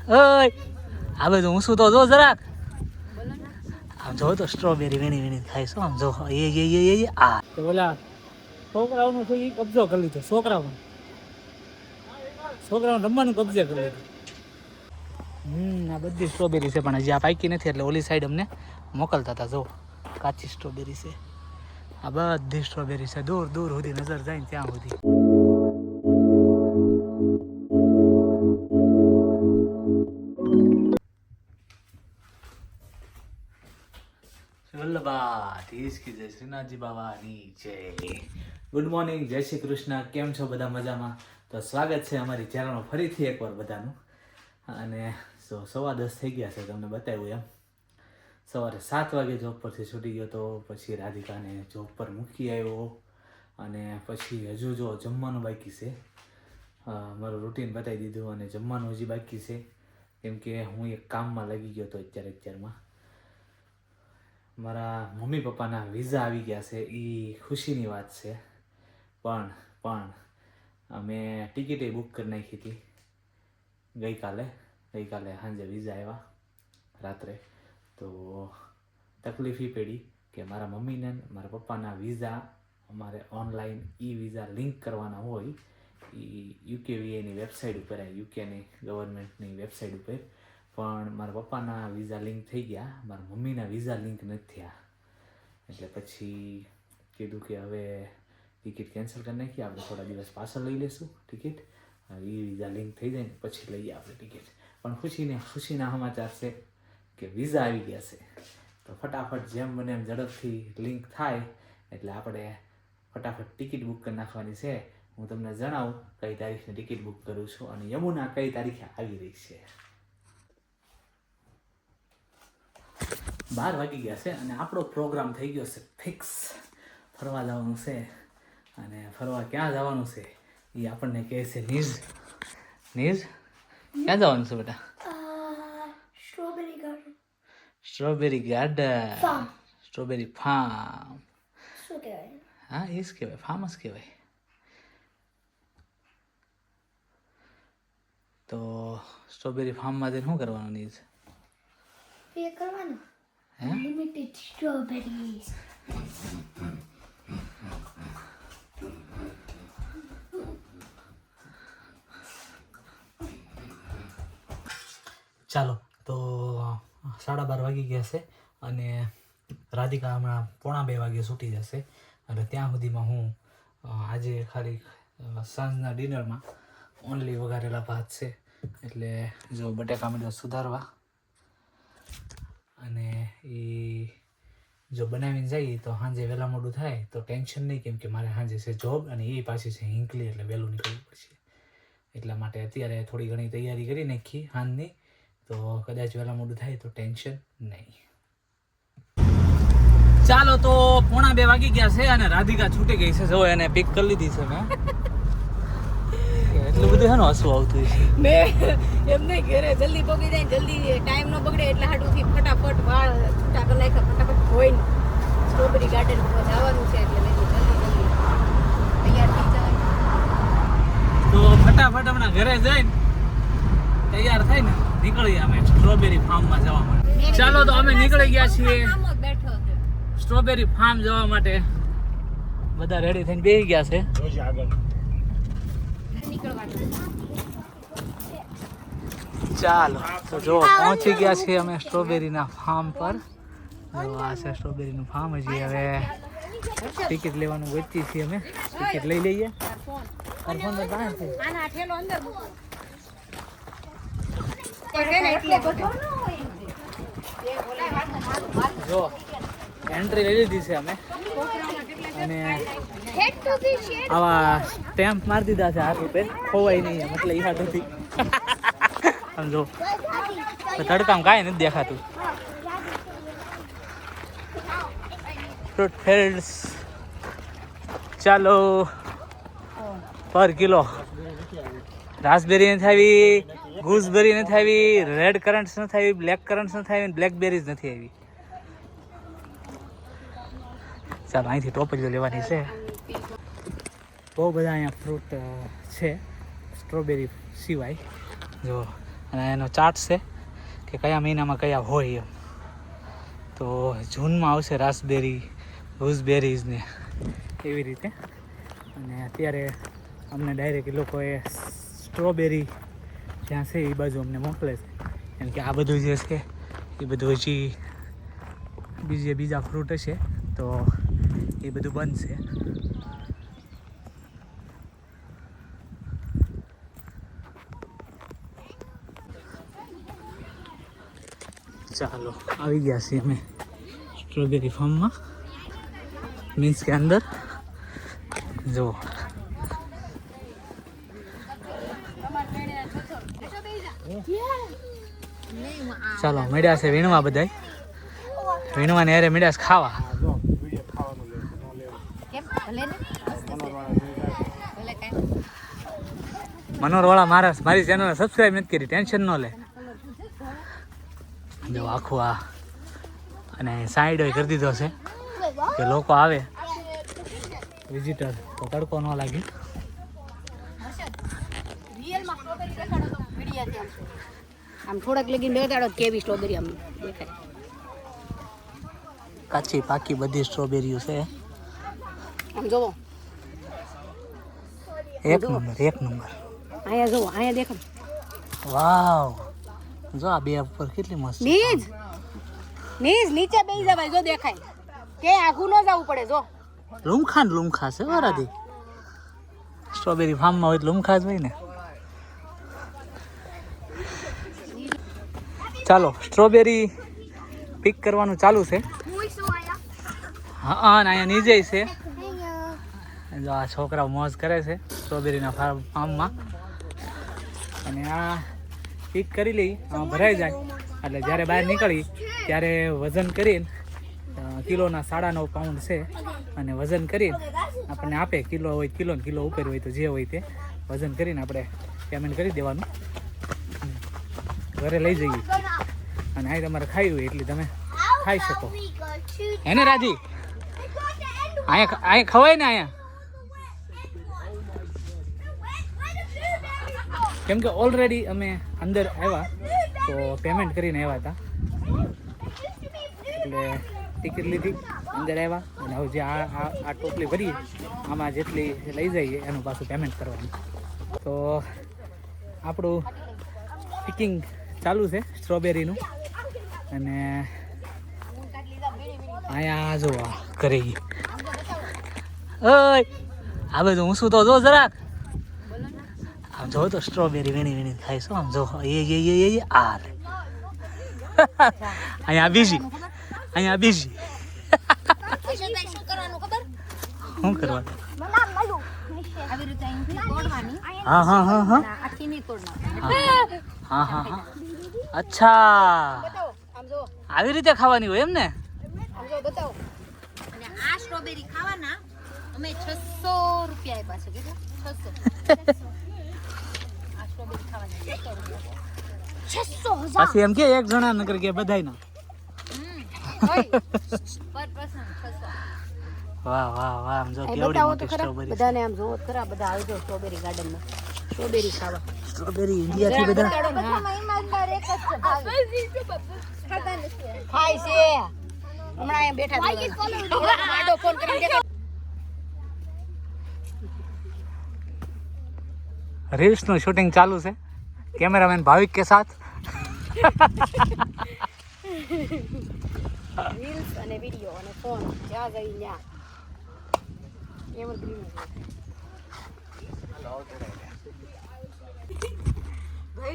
ઓય આ બધું હું શું તો જો જરાક આમ જો તો સ્ટ્રોબેરી વીણી વીણી ખાય છો આમ જો એ આ તો બોલા છોકરાઓનો તો એ કબજો કરી લીધો છોકરાઓનો રમવાનું કબજે કરી લીધું આ બધી સ્ટ્રોબેરી છે પણ હજી આ પાકી નથી એટલે ઓલી સાઈડ અમને મોકલતા હતા જો કાચી સ્ટ્રોબેરી છે આ બધી સ્ટ્રોબેરી છે દૂર દૂર સુધી નજર જાય ને ત્યાં સુધી જય શ્રીનાથજી બાવાની જય ગુડ મોર્નિંગ જય શ્રી કૃષ્ણ કેમ છો બધા મજામાં તો સ્વાગત છે અમારી ચેનલમાં ફરીથી એકવાર બધાનું અને 10:15 થઈ ગયા છે તમને બતાવ્યું એમ સવારે 7 વાગે જોબ પરથી છૂટી ગયો તો પછી રાધિકાને જોબ પર મૂકી આવ્યો અને પછી હજુ જો જમવાનું બાકી છે મારું રૂટીન બતાવી દીધું અને જમવાનું હજી બાકી છે કેમ કે હું એક કામમાં લાગી ગયો તો અત્યારમાં મારા મમ્મી પપ્પાના વિઝા આવી ગયા છે એ ખુશીની વાત છે પણ અમે ટિકિટે બુક કરી નાખી હતી ગઈકાલે સાંજે વિઝા આવ્યા રાત્રે તો તકલીફ એ પડી કે મારા મમ્મીને મારા પપ્પાના વિઝા અમારે ઓનલાઈન વિઝા લિંક કરવાના હોય એ યુકેવીએની વેબસાઇટ ઉપર યુકેની ગવર્મેન્ટની વેબસાઇટ ઉપર પણ મારા પપ્પાના વિઝા લિંક થઈ ગયા મારા મમ્મીના વિઝા લિંક નથી થયા એટલે પછી કીધું કે હવે ટિકિટ કેન્સલ કરી નાખીએ આપણે થોડા દિવસ પાછળ લઈ લઈશું ટિકિટ એ વિઝા લિંક થઈ જાય ને પછી લઈએ આપણે ટિકિટ પણ ખુશીના સમાચાર છે કે વિઝા આવી ગયા છે તો ફટાફટ જેમ બને એમ ઝડપથી લિંક થાય એટલે આપણે ફટાફટ ટિકિટ બુક કરી નાખવાની છે હું તમને જણાવું કઈ તારીખની ટિકિટ બુક કરું છું અને યમુના કઈ તારીખે આવી રહી છે 12 વાગી ગયા છે અને આપણો પ્રોગ્રામ થઈ ગયો છે ફિક્સ ફરવા જવાનું છે અને ફરવા ક્યાં જવાનું છે એ આપણને કહે છે નીર ક્યાં જવાનું છે બેટા સ્ટ્રોબેરી ગાર્ડન સ્ટ્રોબેરી ફાર્મ હા એ જ કહેવાય ફાર્મ જ કહેવાય તો સ્ટ્રોબેરી ફાર્મમાં જઈને શું કરવાનું નીર Limited strawberries. ચાલો તો 12:30 વાગી ગયા છે અને રાધિકા હમણાં 1:45 વાગે છૂટી જશે અને ત્યાં સુધીમાં હું આજે ખાલી સાંજના ડિનરમાં ઓનલી વઘારેલા ભાત છે એટલે જો બટેકા મીઠા સુધારવા અને એ જો બનાવીને જઈએ તો સાંજે વહેલા મોડું થાય તો ટેન્શન નહીં કેમ કે મારે સાંજે છે જોબ અને એ પાછી છે હિંકલી એટલે વહેલું નીકળવું પડશે એટલા માટે અત્યારે થોડી ઘણી તૈયારી કરી નાખી સાંજની તો કદાચ વહેલા મોડું થાય તો ટેન્શન નહીં ચાલો તો 1:45 વાગી ગયા છે અને રાધિકા છૂટી ગઈ છે જો એને પિક કરી લીધી છે મેં એટલું બધું હેનું હસવું આવતું છે મે એમ નહીં ઘરે જલ્દી પગી જાય જલ્દી ટાઈમ ન બગડે એટલે હાડુથી ફટાફટ વાળ છૂટા કરી નાખ્યા ફટાફટ ધોઈને સ્ટ્રોબેરી ગાર્ડન પર જવાનું છે એટલે જલ્દી તૈયાર થઈ જાય તો ફટાફટ હમણાં ઘરે જઈને તૈયાર થઈને નીકળીએ અમે સ્ટ્રોબેરી ફાર્મમાં જવા માટે ચાલો તો અમે નીકળી ગયા છીએ સ્ટ્રોબેરી ફાર્મ જવા માટે બધા રેડી થઈને બેસી ગયા છે ચાલો તો જો પહોંચી ગયા છીએ અમે સ્ટ્રોબેરીના ફાર્મ પર જો આ છે સ્ટ્રોબેરીનું ફાર્મ હજી હવે ટિકિટ લેવાનું વચ્ચે છીએ અમે ટિકિટ લઈ લઈએ ફોન તો કાં છે આના ઠેલો અંદર જો એન્ટ્રી લઈ લીધી છે અમે અને આવા સ્ટેમ્પ મારી દીધા છે હાથ ઉપર ખોવાય નહીં એમ એટલે એ હાથથી સમજો તડકામાં કાંઈ નથી દેખાતું ફ્રૂટ ફિલ્ડ્સ ચાલો પર કિલો રાસબેરી નથી આવી ગૂસબેરી નથી આવી રેડ કરન્ટ્સ નથી આવી બ્લેક કરન્ટ્સ નથી આવી બ્લેકબેરીઝ નથી આવી ચાલો અહીંથી ટોપલીઓ લેવાની છે બહુ બધા અહીંયા ફ્રૂટ છે સ્ટ્રોબેરી સિવાય જો અને એનો ચાર્ટ છે કે કયા મહિનામાં કયા હોય એમ. તો જૂનમાં આવશે રાસબેરી, ગૂસબેરીઝ ને એવી રીતે. અને અત્યારે અમને ડાયરેક્ટ એ લોકોએ સ્ટ્રોબેરી જ્યાં છે એ બાજુ અમને મોકલે છે. કેમ કે આ બધું જે છે એ બધું હજી બીજા ફ્રૂટ હશે તો એ બધું બંધ છે. ચાલો આવી ગયા છીએ અમે સ્ટ્રોબેરી ફાર્મમાં, મીન્સ કે અંદર. જો ચાલો મળ્યા છે વીણવા, બધા વીણવાને અરે મળ્યા છે ખાવા. મનોહરવાળા મારી ચેનલને સબસ્ક્રાઈબ નથી કરી, ટેન્શન ન લે. જો આખું આ અને સાઈડ કરી દીધો છે કે લોકો આવે વિઝિટર તો તડકો ન લાગે. આમ થોડાક લગીને બેસાડો કેવી સ્ટ્રોબેરી આમ દેખાય. કાચી પાકી બધી સ્ટ્રોબેરીઓ છે. આમ જોવો, એક નંબર. અહીંયા જોવો, અહીંયા દેખો. વાવ, જો આ બે ઉપર કેટલી મસ્ત. નીચ નીચે બેસી જવાય, જો દેખાય કે આઘું ન જવું પડે. જો લુમખા છે વરાદી. સ્ટ્રોબેરી ફાર્મમાં હોય તો લુમખા જ હોય ને. ચાલો સ્ટ્રોબેરી પિક કરવાનું ચાલુ છે. હા ને અહીંયા નીચે છે. જો આ છોકરાઓ મોજ કરે છે સ્ટ્રોબેરીના ફાર્મમાં. અને આ પિક કરી લઈ, ભરાઈ જાય એટલે જ્યારે બહાર નીકળી ત્યારે વજન કરીને કિલોના 9.5 પાઉન્ડ છે. અને વજન કરીને આપણને આપે. કિલો હોય કિલો ને કિલો ઉપર હોય તો જે હોય તે વજન કરીને આપણે પેમેન્ટ કરી દેવાનું, ઘરે લઈ જઈએ. અને અહીં તમારે ખાવી હોય એટલે તમે ખાઈ શકો. હે ને રાજી? અહીંયા ખવાય ને અહીંયા, કેમ કે ઓલરેડી અમે અંદર આવ્યા તો પેમેન્ટ કરીને આવ્યા હતા એટલે ટિકિટ લીધી, અંદર આવ્યા. અને હવે જે આ ટોપલી ભરીએ આમાં જેટલી લઈ જઈએ એનું પાછું પેમેન્ટ કરવાનું. તો આપણું પિકિંગ ચાલુ છે સ્ટ્રોબેરીનું. અને અહીંયા જો કરે ઓય આ બધું હું શું તો જો જરાક આમ જો તો સ્ટ્રોબેરી વીણી ખાઈશું. આમ જો એ આ લે અહીંયા બીજી શું કરવાનું ખબર? શું કરવાનું? આવી રીતે અહીંથી તોડવાની. હા આખી નહીં તોડવાની. હા અચ્છા, બતાવો, આમ જો, આવી રીતે ખાવાની હોય એમ ને? આમ જો બતાવો. અને આ સ્ટ્રોબેરી ખાવાના અમે 600 રૂપિયા આપ્યા છે. કેટલા? 600. આ સ્ટ્રોબેરી ખાવાની 600 રૂપિયા. 600,000 પાછી એમ કે એક જણા નકર કે બધાય ના. પર પર્સન 600. વાહ આમ જો કેવડી બતાવો તો મોટી ખરા, સ્ટ્રોબેરી. બધાને આમ જોવો તો ખરા. બધા આવજો સ્ટ્રોબેરી ગાર્ડનમાં સ્ટ્રોબેરી ખાવા. સ્ટ્રોબેરી ઇન્ડિયા થી બધા ખાય છે. હમણાં અહીંયા બેઠા હતા. ફોન કરીને દેખાડો. રીલ્સ નું શૂટિંગ ચાલુ છે, કેમેરામેન ભાવિક કે સાથ. રીલ્સ અને વિડિયો અને ફોન જ્યાં જઈ ત્યાં એવરગ્રીન.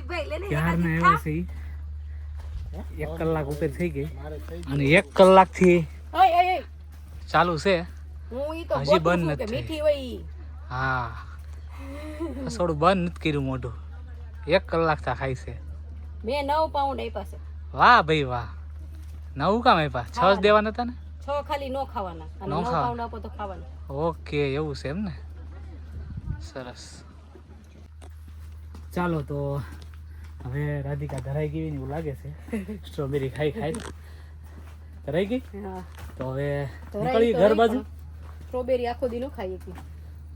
ભાઈ લેને ક્યારના આવ્યા છે ઈ. 1 કલાક ઉપર થઈ ગઈ અને 1 કલાકથી ઓય ચાલુ છે. હું ઈ તો હજી બંધ બંધ નથી. મીઠી હોય ઈ. હા થોડું બંધ નથી કર્યું મોઢું. 1 કલાક થા ખાઈ છે. મેં 9 પાઉન્ડ આપ્યા છે. વાહ ભાઈ વાહ. 9 કામ આપ્યા? 6 જ દેવાના હતા ને? 6 ખાલી નો ખાવાના અને 9 પાઉન્ડ આપો તો ખાવાના. ઓકે એવું છે એમ ને? સરસ. ચાલો તો હવે રાધિકા ધરાઈ ગઈ એવું લાગે છે. સ્ટ્રોબેરી ખાઈ ધરાઈ ગઈ. હા તો હવે તો નીકળી ઘર બાજુ. સ્ટ્રોબેરી આખો દી નો ખાઈ એકલી.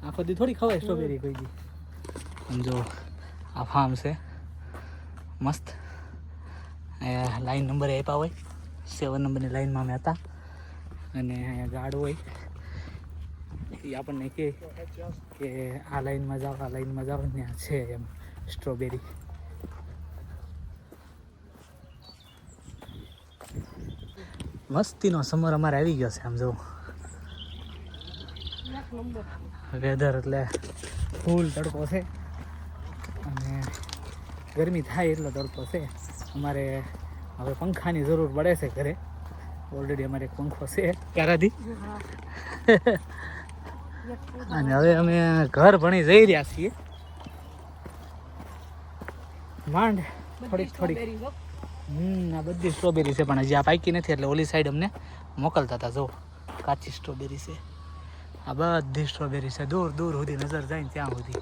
આખો દી થોડી ખવાય સ્ટ્રોબેરી કોઈ દી. સમજો આ ફાર્મ છે મસ્ત. લાઈન નંબરે આપ્યા હોય, 7 નંબરની લાઈનમાં અમે હતા. અને અહીંયા ગાર્ડ હોય એ આપણને કહે કે આ લાઈનમાં જાઓ, આ લાઈનમાં જાઓ, ત્યાં છે એમ સ્ટ્રોબેરી. મસ્તીનો સમર અમારે આવી ગયો છે. આમ જો વેધર એટલે ફૂલ તડકો છે અને ગરમી થાય એટલો તડકો છે. અમારે હવે પંખાની જરૂર પડે છે ઘરે. ઓલરેડી અમારે એક પંખો છે ક્યારાથી. અને હવે અમે ઘર ભણી જઈ રહ્યા છીએ. માંડ થોડીક આ બધી સ્ટ્રોબેરી છે પણ હજી આ પાકી નથી એટલે ઓલી સાઈડ અમને મોકલતા હતા. જો કાચી સ્ટ્રોબેરી છે. આ બધી સ્ટ્રોબેરી છે, દૂર દૂર સુધી નજર જાય ને ત્યાં સુધી.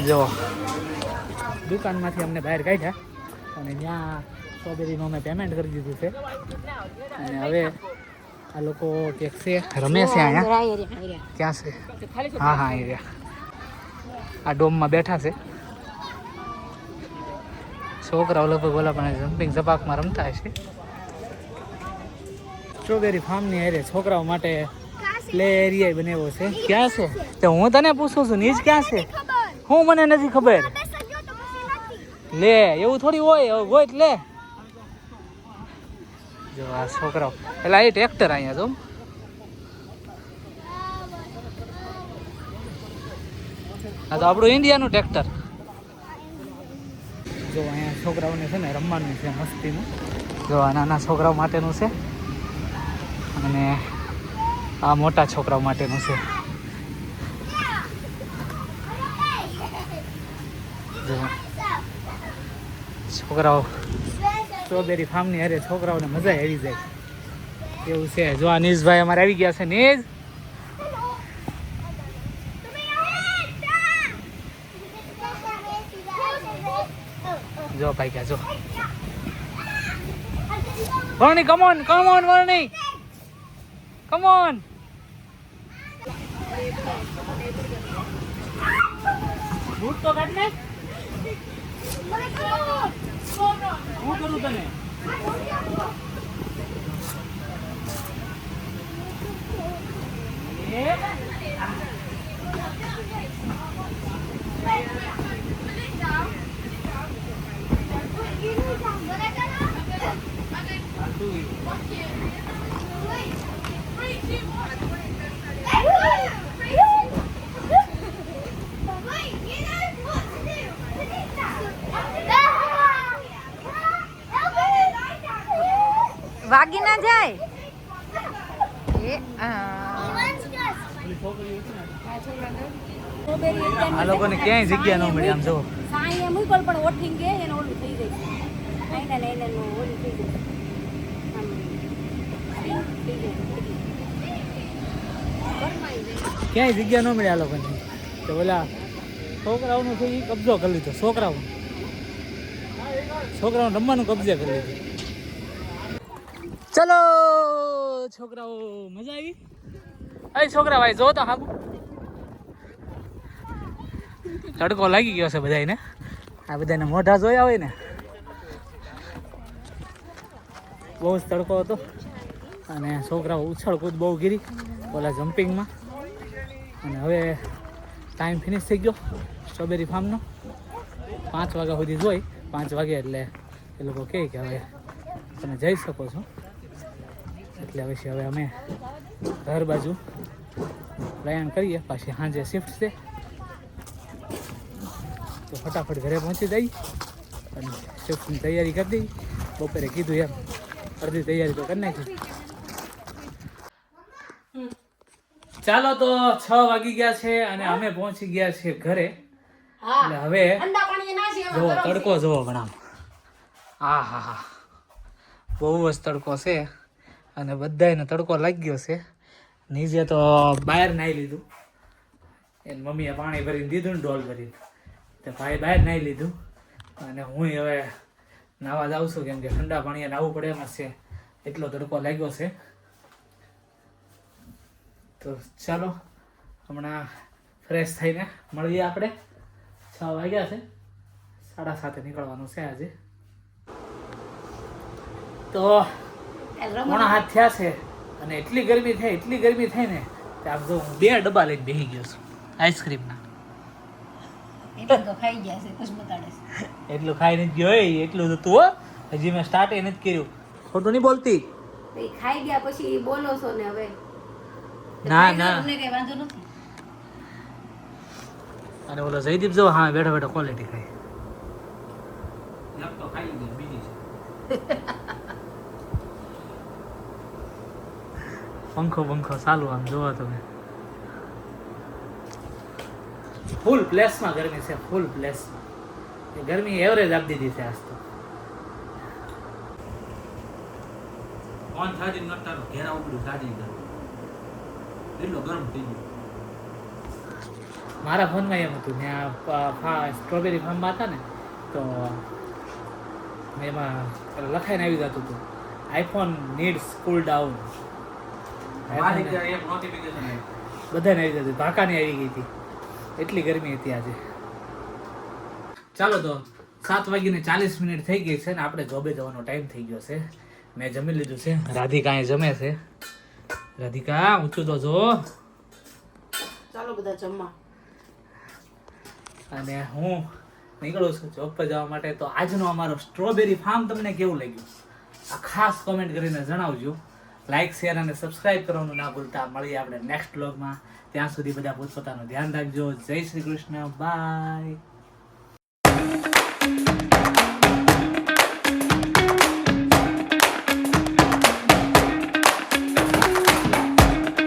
જો દુકાનમાંથી અમને બહાર કાઢ્યા અને ત્યાં સ્ટ્રોબેરીનું અમે પેમેન્ટ કરી દીધું છે. અને હવે આ લોકો ક્યાંક છે, રમે છે અહીંયા. ક્યાં છે? હા હા અહીંયા આ ડોમમાં બેઠા છે છોકરાઓ. લગભગ ઓલા પણ જમ્પિંગ ઝપાકમાં રમતા હશે. સ્ટ્રોબેરી ફાર્મની હારે છોકરાઓ માટે પ્લે એરિયા બનાવ્યો છે. ક્યાં છે? તો હું તને પૂછું છું, નીચ ક્યાં છે? હું મને નથી ખબર. લે એવું થોડી હોય લે. જો આ છોકરાઓ એટલે એ ટ્રેક્ટર અહીંયા જો. આ તો આપણું ઇન્ડિયાનું ટ્રેક્ટર. જો અહીંયા છોકરાઓને છે ને રમવાનું છે મસ્તીનું. જો આ નાના છોકરાઓ માટેનું છે અને આ મોટા છોકરાઓ માટેનું છે. જો છોકરાઓ સ્ટ્રોબેરી ફાર્મની હારે છોકરાઓને મજા આવી જાય એવું છે. જો આ નીઝભાઈ અમારે આવી ગયા છે. નીઝ જો ભાઈ ગયા. જો Varni come on Varni come on. Boot તો કાઢ ને. હું કરું તને? વાગી ના જાય. આ લોકોને ક્યાંય જગ્યા ન મળી. આમ જો સાંઈ મૂકલ પણ ઓઠીને કે એને ઓલું થઈ જાય. આઈના ને એને ઓલું થઈ જાય. ક્યાંય જગ્યા ન મળી આ લોકોને. તો ઓલા છોકરાઓનું છે એ કબજો કરી લીધો. છોકરાઓને રમવાનું કબજે કરી લીધું. ચલો છોકરાઓ મજા આવી. અરે છોકરા ભાઈ જો તો હાગુ તડકો લાગી ગયો છે બધાને. આ બધાને મોઢા જોયા હોય ને. બહુ જ તડકો હતો અને છોકરાઓ ઉછળ કૂદ બહુ ગીરી ઓલા જમ્પિંગમાં. અને હવે ટાઈમ ફિનિશ થઈ ગયો સ્ટ્રોબેરી ફાર્મનો. 5 વાગ્યા સુધી જોઈ. 5 વાગે એટલે એ લોકો કહે કે હવે તમે જઈ શકો છો. એટલે પછી હવે અમે ઘર બાજુ પ્રયાણ કરીએ. પાછી સાંજે શિફ્ટ છે તો ફટાફટ ઘરે પહોંચી જઈએ અને શિફ્ટની તૈયારી કરી દઈએ. બપોરે કીધું એમ અડધી તૈયારી તો કરી નાખી. ચાલો તો 6 વાગી ગયા છે અને અમે પહોંચી ગયા છીએ ઘરે. એટલે હવે જોવો તડકો જોવો ભણામ. હા હા હા બહુ જ તડકો છે અને બધાને તડકો લાગી ગયો છે. નીચે તો બહાર નાહી લીધું. એની મમ્મીએ પાણી ભરીને દીધું ને ડોલ ભરીને. તો ભાઈ બહાર નાહી લીધું અને હું હવે નાહવા જાઉં છું કેમ કે ઠંડા પાણીએ નાહવું પડે એમાં છે. એટલો તડકો લાગ્યો છે. તો ચાલો હમણાં ફ્રેશ થઈને મળીએ આપણે 6 વાગ્યા છે, 7:30 નીકળવાનું છે આજે. તો પોણા 7 થયા છે અને એટલી ગરમી થઈ ને કે આમ જો હું 2 ડબ્બા લઈને બેસી ગયો છું આઈસ્ક્રીમના. એટલે તો ખાઈ ગયા છે કુછ બતાડે છે. એટલું ખાઈને જ ગયો હોય એટલું તો તું હો. હજી મેં સ્ટાર્ટ એ નથી કર્યું. ખોટું નહીં બોલતી. તો ઈ ખાઈ ગયા પછી બોલો છો ને હવે. ના ના. તમને કઈ વાંધો નથી. અને ઓલો જયદીપ જો હા બેઠો બેઠો ક્વોલિટી ખાય. તો ખાઈ ગયો બીજી છે. પંખો ચાલુ આમ જોવો તમે. ફૂલ પ્લેસમાં ગરમી છે, ફૂલ પ્લેસમાં. ગરમી એવરેજ આપી દીધી છે આજ તો. ફોન ચાર્જિંગ નટાનો ઘેરા ઉપડ્યું ચાર્જિંગ એટલો ગરમ થઈ ગયો. મારા ફોનમાં એમ હતું ત્યાં સ્ટ્રોબેરી ફાર્મમાં હતા ને તો એમાં લખાઈને આવી જતું હતું આઈફોન નીડ્સ કૂલ ડાઉન. બધાને આવી જતું, ભાકાની આવી ગઈ હતી, એટલી ગરમી હતી આજે. ચાલો તો 7:40 થઈ ગઈ છે ને આપણે જોબે જવાનો ટાઈમ થઈ ગયો છે. મેં જમી લીધું છે, રાધિકા અહીં જમે છે. રાધિકા ઊંચું તો જો. ચાલો બધા જમવા. અને હું નીકળું છું જોબ પર જવા માટે. તો આજનો અમારો સ્ટ્રોબેરી ફાર્મ તમને કેવું લાગ્યું આ ખાસ કોમેન્ટ કરીને જણાવજો. લાઈક શેર અને સબસ્ક્રાઇબ કરવાનું ના ભૂલતા. મળીએ આપણે નેક્સ્ટ વ્લોગમાં. ત્યાં સુધી બધા પોતપોતાનું ધ્યાન રાખજો. જય શ્રી કૃષ્ણ. બાય.